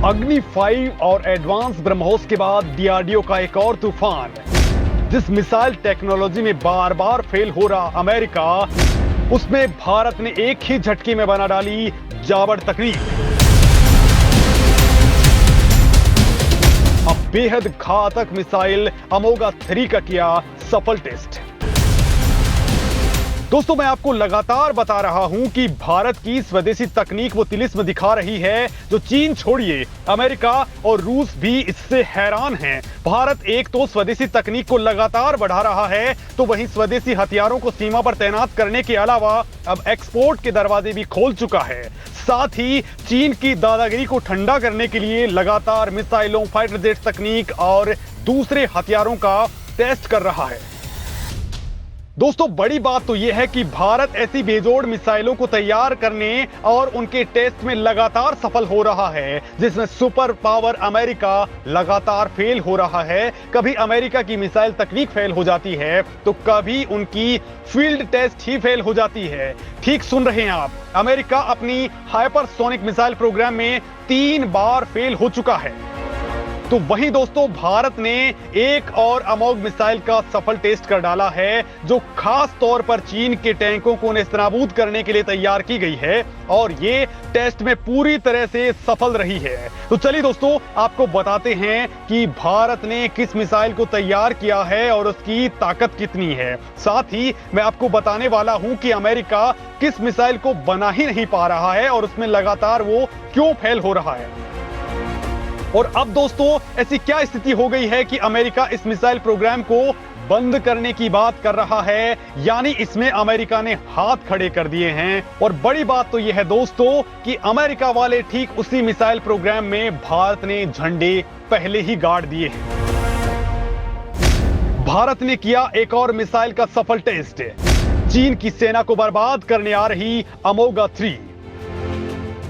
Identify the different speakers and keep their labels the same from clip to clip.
Speaker 1: अग्नि 5 और एडवांस ब्रह्मोस के बाद डीआरडीओ का एक और तूफान। जिस मिसाइल टेक्नोलॉजी में बार बार फेल हो रहा अमेरिका, उसमें भारत ने एक ही झटके में बना डाली जाबड़ तकनीक। अब बेहद घातक मिसाइल अमोगा 3 का किया सफल टेस्ट। दोस्तों, मैं आपको लगातार बता रहा हूं कि भारत की स्वदेशी तकनीक वो तिलिस्म दिखा रही है जो चीन छोड़िए अमेरिका और रूस भी इससे हैरान हैं। भारत एक तो स्वदेशी तकनीक को लगातार बढ़ा रहा है, तो वहीं स्वदेशी हथियारों को सीमा पर तैनात करने के अलावा अब एक्सपोर्ट के दरवाजे भी खोल चुका है। साथ ही चीन की दादागिरी को ठंडा करने के लिए लगातार मिसाइलों, फाइटर जेट तकनीक और दूसरे हथियारों का टेस्ट कर रहा है। दोस्तों, बड़ी बात तो यह है कि भारत ऐसी बेजोड़ मिसाइलों को तैयार करने और उनके टेस्ट में लगातार सफल हो रहा है, जिसमें सुपर पावर अमेरिका लगातार फेल हो रहा है। कभी अमेरिका की मिसाइल तकनीक फेल हो जाती है, तो कभी उनकी फील्ड टेस्ट ही फेल हो जाती है। ठीक सुन रहे हैं आप, अमेरिका अपनी हाइपरसोनिक मिसाइल प्रोग्राम में 3 बार फेल हो चुका है। तो वहीं दोस्तों, भारत ने एक और अमोघ मिसाइल का सफल टेस्ट कर डाला है, जो खास तौर पर चीन के टैंकों को नेस्तनाबूद करने के लिए तैयार की गई है और ये टेस्ट में पूरी तरह से सफल रही है। तो चलिए दोस्तों, आपको बताते हैं कि भारत ने किस मिसाइल को तैयार किया है और उसकी ताकत कितनी है। साथ ही मैं आपको बताने वाला हूं कि अमेरिका किस मिसाइल को बना ही नहीं पा रहा है और उसमें लगातार वो क्यों फेल हो रहा है। और अब दोस्तों, ऐसी क्या स्थिति हो गई है कि अमेरिका इस मिसाइल प्रोग्राम को बंद करने की बात कर रहा है, यानी इसमें अमेरिका ने हाथ खड़े कर दिए हैं। और बड़ी बात तो यह है दोस्तों कि अमेरिका वाले ठीक उसी मिसाइल प्रोग्राम में भारत ने झंडे पहले ही गाड़ दिए हैं। भारत ने किया एक और मिसाइल का सफल टेस्ट, चीन की सेना को बर्बाद करने आ रही अमोगा 3।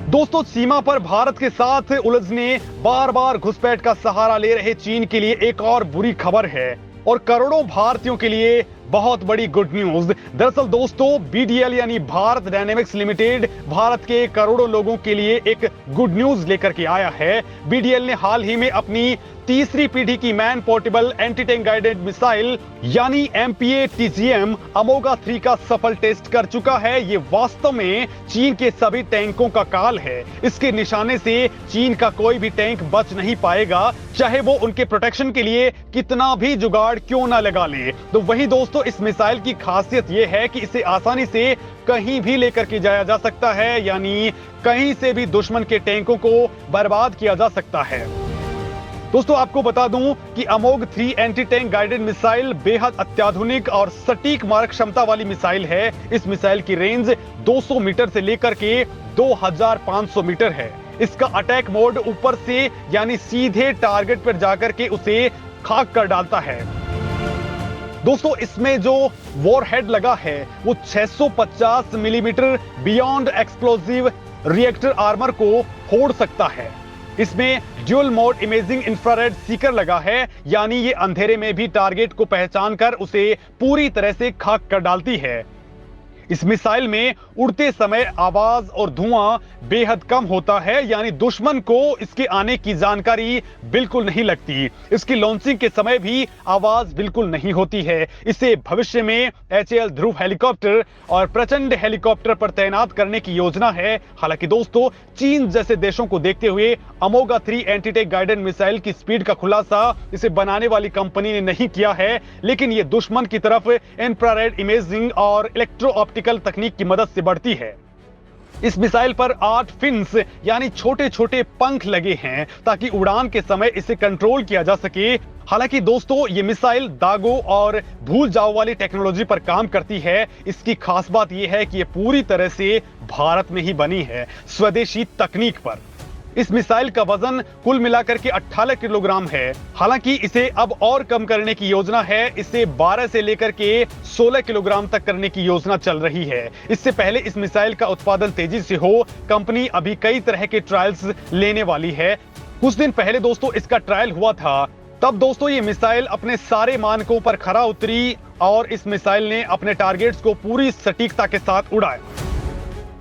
Speaker 1: दोस्तों, सीमा पर भारत के साथ उलझने, बार बार घुसपैठ का सहारा ले रहे चीन के लिए एक और बुरी खबर है और करोड़ों भारतीयों के लिए बहुत बड़ी गुड न्यूज। दरअसल दोस्तों, बीडीएल यानी भारत डायनेमिक्स लिमिटेड भारत के करोड़ों लोगों के लिए एक गुड न्यूज लेकर के आया है। बीडीएल ने हाल ही में अपनी तीसरी पीढ़ी की man portable anti tank guided missile यानी MPA-TGM अमोगा 3 का सफल टेस्ट कर चुका है। ये वास्तव में चीन के सभी टैंकों का काल है। इसके निशाने से चीन का कोई भी टैंक बच नहीं पाएगा, चाहे वो उनके प्रोटेक्शन के लिए कितना भी जुगाड़ क्यों ना लगा ले। तो वहीं दोस्तों, इस मिसाइल की खासियत यह है कि इसे आसानी से कहीं भी लेकर के जाया जा सकता है, यानी कहीं से भी दुश्मन के टैंकों को बर्बाद किया जा सकता है। दोस्तों, आपको बता दूं कि अमोग 3 एंटी टैंक गाइडेड मिसाइल बेहद अत्याधुनिक और सटीक मारक क्षमता वाली मिसाइल है। इस मिसाइल की रेंज 200 मीटर से लेकर के 2500 मीटर है। इसका अटैक मोड ऊपर से यानी सीधे टारगेट पर जाकर के उसे खाक कर डालता है। दोस्तों, इसमें जो वॉरहेड लगा है वो 650 millimetre beyond explosive reactor armour को फोड़ सकता है। इसमें dual mode imaging infrared Sikar लगा है, यानी ये अंधेरे में भी टारगेट को पहचान कर उसे पूरी तरह से खाक कर डालती है। इस मिसाइल में उड़ते समय आवाज और धुआं बेहद कम होता है, यानी दुश्मन को इसके आने की जानकारी बिल्कुल नहीं लगती। इसकी लॉन्चिंग के समय भी आवाज बिल्कुल नहीं होती है। इसे भविष्य में HAL ध्रुव हेलीकॉप्टर और प्रचंड हेलीकॉप्टर पर तैनात करने की योजना है। हालांकि दोस्तों, चीन जैसे देशों को देखते हुए अमोगा 3 एंटी टैंक गाइडेड मिसाइल की स्पीड का खुलासा इसे बनाने वाली कंपनी ने नहीं किया है, लेकिन यह दुश्मन की तरफ इंफ्रारेड इमेजिंग और इलेक्ट्रो ऑप्टिकल तकनीक की मदद से बढ़ती है। इस मिसाइल पर 8 फिन्स यानी छोटे छोटे पंख लगे हैं ताकि उड़ान के समय इसे कंट्रोल किया जा सके। हालांकि दोस्तों, ये मिसाइल दागों और भूल जाओ वाली टेक्नोलॉजी पर काम करती है। इसकी खास बात यह है कि ये पूरी तरह से भारत में ही बनी है, स्वदेशी तकनीक पर। इस मिसाइल का वजन कुल मिलाकर के 18 किलोग्राम है। हालांकि इसे अब और कम करने की योजना है। इसे 12 से लेकर के 16 किलोग्राम तक करने की योजना चल रही है। इससे पहले इस मिसाइल का उत्पादन तेजी से हो, कंपनी अभी कई तरह के ट्रायल्स लेने वाली है। कुछ दिन पहले दोस्तों इसका ट्रायल हुआ था। तब दोस्तों ये मिसाइल अपने सारे मानकों पर खरा उतरी और इस मिसाइल ने अपने टारगेट्स को पूरी सटीकता के साथ उड़ाया।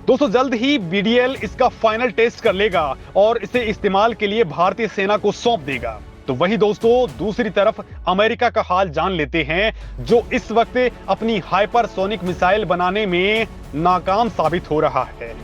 Speaker 1: दोस्तों जल्द ही BDL इसका फाइनल टेस्ट कर लेगा और इसे इस्तेमाल के लिए भारतीय सेना को सौंप देगा। तो वही दोस्तों दूसरी तरफ अमेरिका का हाल जान लेते हैं, जो इस वक्त अपनी हाइपरसोनिक मिसाइल बनाने में नाकाम साबित हो रहा है।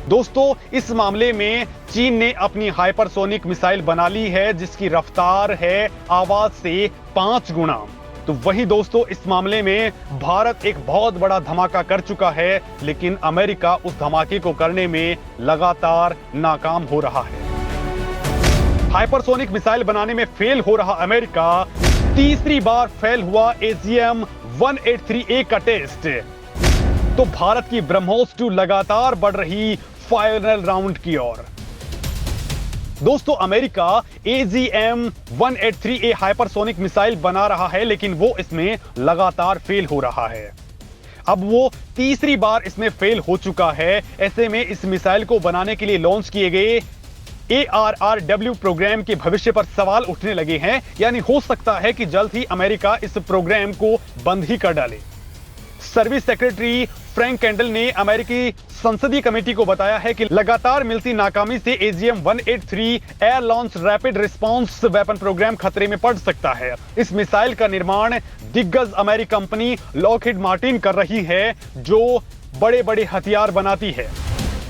Speaker 1: दोस्तों इस मामले में चीन ने अपनी हाइपरसोनिक मिसाइल बना ली है, जिसकी रफ्तार है आवाज से 5 गुना। तो वही दोस्तों इस मामले में भारत एक बहुत बड़ा धमाका कर चुका है, लेकिन अमेरिका उस धमाके को करने में लगातार नाकाम हो रहा है। हाइपरसोनिक मिसाइल बनाने में फेल हो रहा अमेरिका, तीसरी बार फेल हुआ AGM-183A का टेस्ट। तो भारत की ब्रह्मोस 2 लगातार बढ़ रही फाइनल राउंड की ओर। दोस्तों अमेरिका AGM-183A हाइपरसोनिक मिसाइल बना रहा है, लेकिन वो इसमें लगातार फेल हो रहा है। अब वो तीसरी बार इसमें फेल हो चुका है। ऐसे में इस मिसाइल को बनाने के लिए लॉन्च किए गए ARRW प्रोग्राम के भविष्य पर सवाल उठने लगे हैं। यानी हो सकता है कि जल्द ही अमेरिका इस प्रोग्राम को बंद ही कर डाले। सर्विस सेक्रेटरी फ्रैंक कैंडल ने अमेरिकी संसदीय कमेटी को बताया है कि लगातार मिलती नाकामी से AGM-183 air launch rapid response weapon programme खतरे में पड़ सकता है। इस मिसाइल का निर्माण दिग्गज अमेरिकी कंपनी लॉकहीड मार्टिन कर रही है, जो बड़े-बड़े हथियार बनाती है।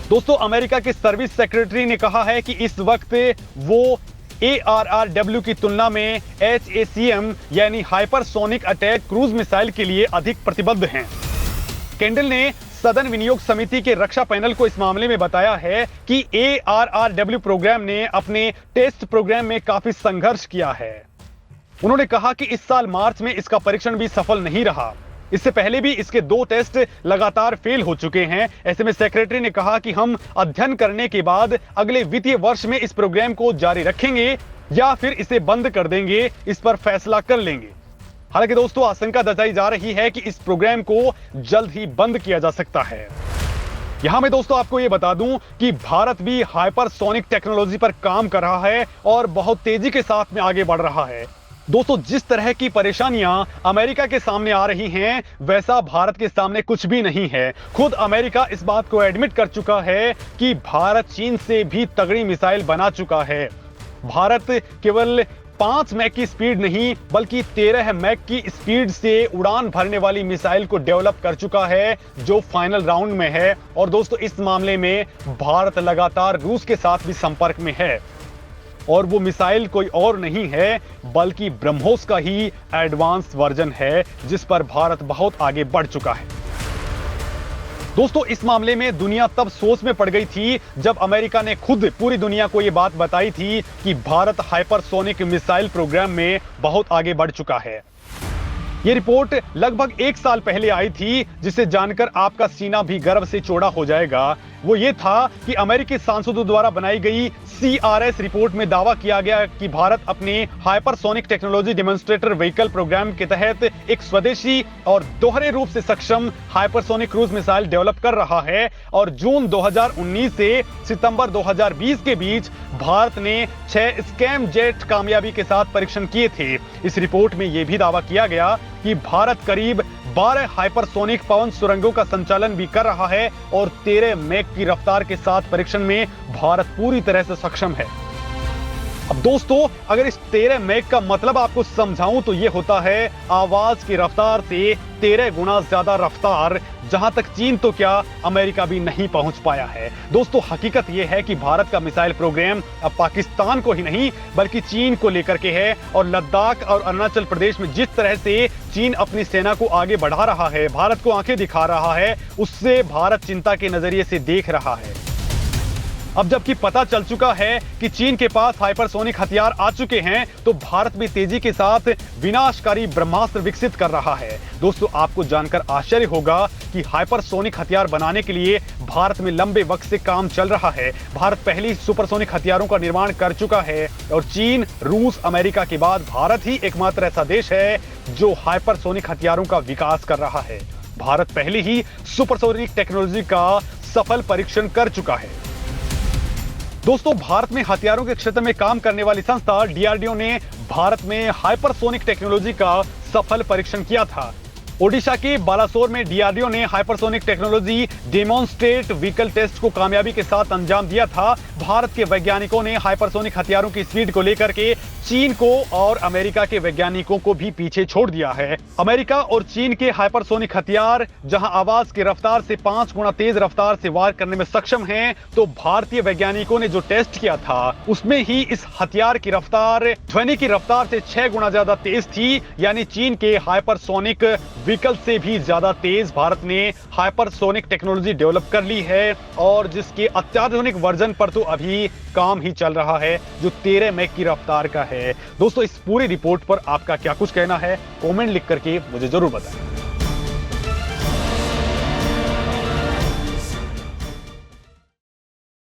Speaker 1: दोस्तों अमेरिका के सर्विस सेक्रेटरी ने कहा है कि इस वक्त वो ARRW की तुलना में HACM यानी हाइपरसोनिक अटैक क्रूज मिसाइल के लिए अधिक प्रतिबद्ध हैं। कैंडल ने सदन विनियोग समिति के रक्षा पैनल को इस मामले में बताया है कि ARRW प्रोग्राम ने अपने टेस्ट प्रोग्राम में काफी संघर्ष किया है। उन्होंने कहा कि इस साल मार्च में इसका परीक्षण भी सफल नहीं रहा। इससे पहले भी इसके 2 टेस्ट लगातार फेल हो चुके हैं। ऐसे में सेक्रेटरी ने कहा कि हम अध्ययन करने के बाद अगले वित्तीय वर्ष में इस प्रोग्राम को जारी रखेंगे या फिर इसे बंद कर देंगे, इस पर फैसला कर लेंगे। हालांकि दोस्तों आशंका जताई जा रही है कि इस प्रोग्राम को जल्द ही बंद किया जा सकता है। यहां मैं दोस्तों आपको यह बता दूं कि भारत भी हाइपरसोनिक टेक्नोलॉजी पर काम कर रहा है और बहुत तेजी के साथ में आगे बढ़ रहा है। दोस्तों जिस तरह की परेशानियां अमेरिका के सामने आ रही हैं, वैसा भारत के सामने कुछ भी नहीं है। खुद अमेरिका इस बात को एडमिट कर चुका है कि भारत चीन से भी तगड़ी मिसाइल बना चुका है। भारत केवल 5 मैक की स्पीड नहीं बल्कि 13 मैक की स्पीड से उड़ान भरने वाली मिसाइल को डेवलप कर चुका है, जो फाइनल राउंड में है। और दोस्तों इस मामले में भारत लगातार रूस के साथ भी संपर्क में है, और वो मिसाइल कोई और नहीं है बल्कि ब्रह्मोस का ही एडवांस वर्जन है, जिस पर भारत बहुत आगे बढ़ चुका है। दोस्तों इस मामले में दुनिया तब सोच में पड़ गई थी जब अमेरिका ने खुद पूरी दुनिया को यह बात बताई थी कि भारत हाइपरसोनिक मिसाइल प्रोग्राम में बहुत आगे बढ़ चुका है। यह रिपोर्ट लगभग 1 साल पहले आई थी, जिसे जानकर आपका सीना भी गर्व से चौड़ा हो जाएगा। वो ये था कि अमेरिकी सांसदों द्वारा बनाई गई CRS रिपोर्ट में दावा किया गया कि भारत अपने hypersonic technology demonstrator vehicle programme के तहत एक स्वदेशी और दोहरे रूप से सक्षम हाइपरसोनिक क्रूज मिसाइल डेवलप कर रहा है। और जून 2019 से सितंबर 2020 के बीच भारत ने 6 स्कैम जेट कामयाबी के साथ परीक्षण किए थे। इस रिपोर्ट में यह भी दावा किया गया कि भारत करीब 12 हाइपरसोनिक पवन सुरंगों का संचालन भी कर रहा है और 13 मैक की रफ्तार के साथ परीक्षण में भारत पूरी तरह से सक्षम है। अब दोस्तों अगर इस 13 मैक का मतलब आपको समझाऊं तो यह होता है आवाज की रफ्तार से 13 गुना ज्यादा रफ्तार, जहां तक चीन तो क्या अमेरिका भी नहीं पहुंच पाया है। दोस्तों हकीकत यह है कि भारत का मिसाइल प्रोग्राम अब पाकिस्तान को ही नहीं बल्कि चीन को लेकर के है। और लद्दाख और अरुणाचल प्रदेश में जिस तरह से चीन अपनी सेना को आगे बढ़ा रहा है, भारत को आंखें दिखा रहा है, उससे भारत चिंता के नजरिए से देख रहा है। अब जबकि पता चल चुका है कि चीन के पास हाइपरसोनिक हथियार आ चुके हैं, तो भारत भी तेजी के साथ विनाशकारी ब्रह्मास्त्र विकसित कर रहा है। दोस्तों आपको जानकर आश्चर्य होगा कि हाइपरसोनिक हथियार बनाने के लिए भारत में लंबे वक्त से काम चल रहा है। भारत पहले ही सुपरसोनिक हथियारों का निर्माण कर चुका है और चीन, रूस, अमेरिका के बाद भारत ही एकमात्र ऐसा देश है जो हाइपरसोनिक हथियारों का विकास कर रहा है। भारत पहले ही सुपरसोनिक टेक्नोलॉजी का सफल परीक्षण कर चुका है। दोस्तों भारत में हथियारों के क्षेत्र में काम करने वाली संस्था DRDO ने भारत में हाइपरसोनिक टेक्नोलॉजी का सफल परीक्षण किया था। ओडिशा के बालासोर में डीआरडीओ ने hypersonic technology demonstrate vehicle test को कामयाबी के साथ अंजाम दिया था। भारत के वैज्ञानिकों ने हाइपरसोनिक हथियारों की स्पीड को लेकर के चीन को और अमेरिका के वैज्ञानिकों को भी पीछे छोड़ दिया है। अमेरिका और चीन के हाइपरसोनिक हथियार जहां आवाज की रफ्तार से 5 गुना तेज रफ्तार से वार करने में सक्षम हैं, तो भारतीय वैज्ञानिकों ने जो टेस्ट किया था उसमें ही इस हथियार की रफ्तार ध्वनि की रफ्तार से 6 गुना ज्यादा तेज थी। यानी चीन के हाइपरसोनिक व्हीकल से भी ज्यादा तेज भारत ने हाइपरसोनिक टेक्नोलॉजी डेवलप कर ली है, और जिसके अत्याधुनिक वर्जन पर तो अभी काम ही चल रहा है, जो 13 मैक की रफ्तार का है। दोस्तों, इस पूरी रिपोर्ट पर आपका क्या कुछ कहना है, कमेंट लिख करके मुझे जरूर बताएं।